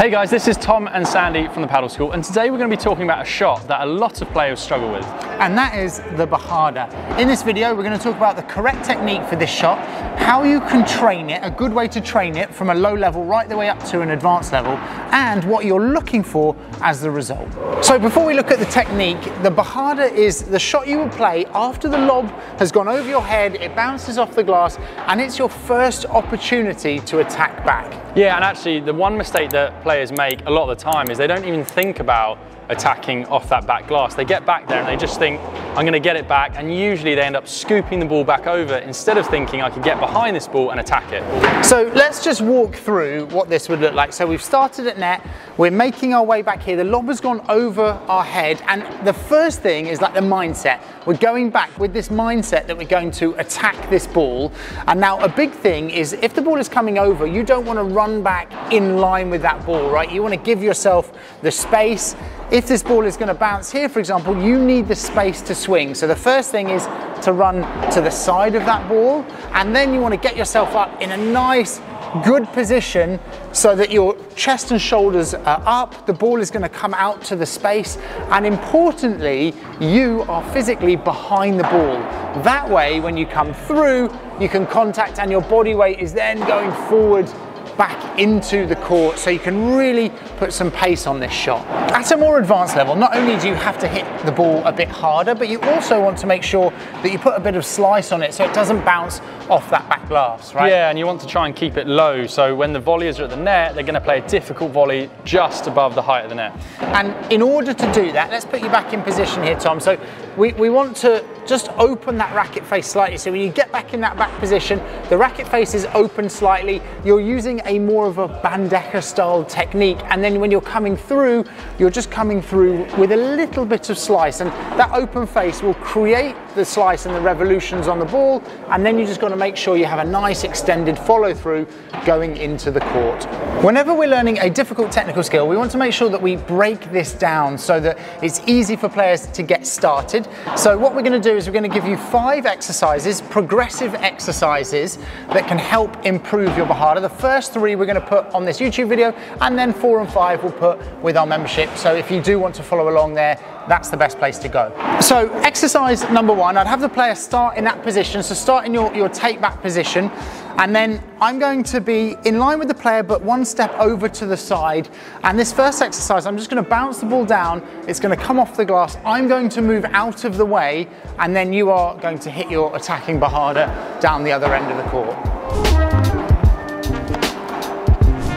Hey guys, this is Tom and Sandy from the Padel School, and today we're going to be talking about a shot that a lot of players struggle with. And that is the Bajada. In this video, we're going to talk about the correct technique for this shot, how you can train it, a good way to train it from a low level right the way up to an advanced level, and what you're looking for as the result. So before we look at the technique, the Bajada is the shot you will play after the lob has gone over your head, it bounces off the glass, and it's your first opportunity to attack back. Yeah, and actually the one mistake that players make a lot of the time is they don't even think about attacking off that back glass. They get back there and they just think, I'm going to get it back, and usually they end up scooping the ball back over instead of thinking I could get behind this ball and attack it. So let's just walk through what this would look like. So we've started at net, we're making our way back here, the lob has gone over our head, and the first thing is like the mindset. We're going back with this mindset that we're going to attack this ball. And now a big thing is if the ball is coming over, you don't want to run back in line with that ball, right? You want to give yourself the space. If this ball is going to bounce here, for example, you need the space to swing. So the first thing is to run to the side of that ball, and then you want to get yourself up in a nice, good position so that your chest and shoulders are up, the ball is going to come out to the space, and importantly, you are physically behind the ball. That way, when you come through, you can contact, and your body weight is then going forward back into the court, so you can really put some pace on this shot. At a more advanced level, not only do you have to hit the ball a bit harder, but you also want to make sure that you put a bit of slice on it so it doesn't bounce off that back glass, right? Yeah, and you want to try and keep it low, so when the volleyers are at the net, they're going to play a difficult volley just above the height of the net. And in order to do that, let's put you back in position here, Tom. So we want to just open that racket face slightly. So when you get back in that back position, the racket face is open slightly. You're using a more of a bandeja style technique. And then when you're coming through, you're just coming through with a little bit of slice. And that open face will create the slice and the revolutions on the ball. And then you just got to make sure you have a nice extended follow through going into the court. Whenever we're learning a difficult technical skill, we want to make sure that we break this down so that it's easy for players to get started. So what we're going to do is we're going to give you 5 exercises, progressive exercises that can help improve your Bajada. The first 3 we're going to put on this YouTube video, and then 4 and 5 we'll put with our membership. So if you do want to follow along there, that's the best place to go. So exercise number 1, I'd have the player start in that position. So start in your take back position, and then I'm going to be in line with the player but one step over to the side. And this first exercise, I'm just going to bounce the ball down, it's going to come off the glass, I'm going to move out of the way, and then you are going to hit your attacking Bajada down the other end of the court.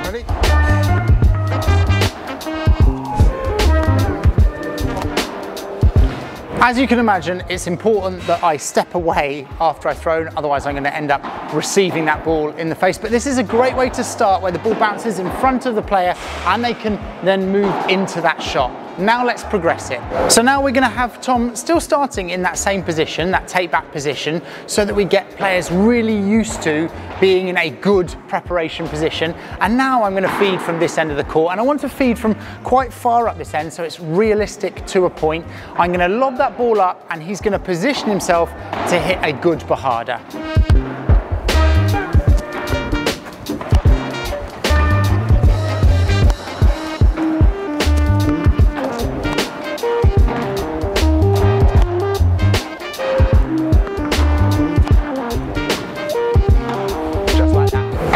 Ready? As you can imagine, it's important that I step away after I've thrown, otherwise I'm going to end up receiving that ball in the face. But this is a great way to start, where the ball bounces in front of the player and they can then move into that shot. Now let's progress it. So now we're going to have Tom still starting in that same position, that take back position, so that we get players really used to being in a good preparation position. And now I'm going to feed from this end of the court, and I want to feed from quite far up this end so it's realistic to a point. I'm going to lob that ball up, and he's going to position himself to hit a good Bajada.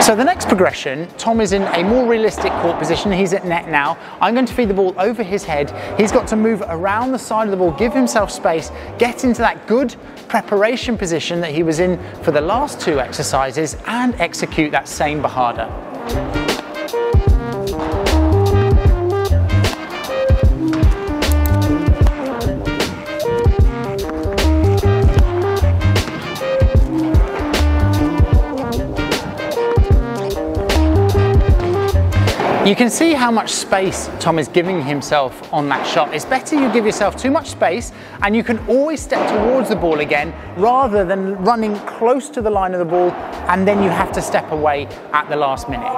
So the next progression, Tom is in a more realistic court position. He's at net now. I'm going to feed the ball over his head. He's got to move around the side of the ball, give himself space, get into that good preparation position that he was in for the last 2 exercises, and execute that same Bajada. You can see how much space Tom is giving himself on that shot. It's better you give yourself too much space, and you can always step towards the ball again rather than running close to the line of the ball and then you have to step away at the last minute.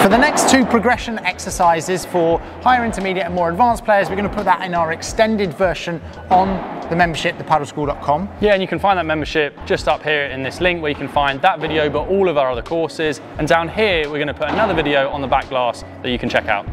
For the next 2 progression exercises for higher intermediate and more advanced players, we're going to put that in our extended version on the membership, thepadelschool.com. Yeah, and you can find that membership just up here in this link, where you can find that video but all of our other courses, and down here we're going to put another video on the back glass that you can check out.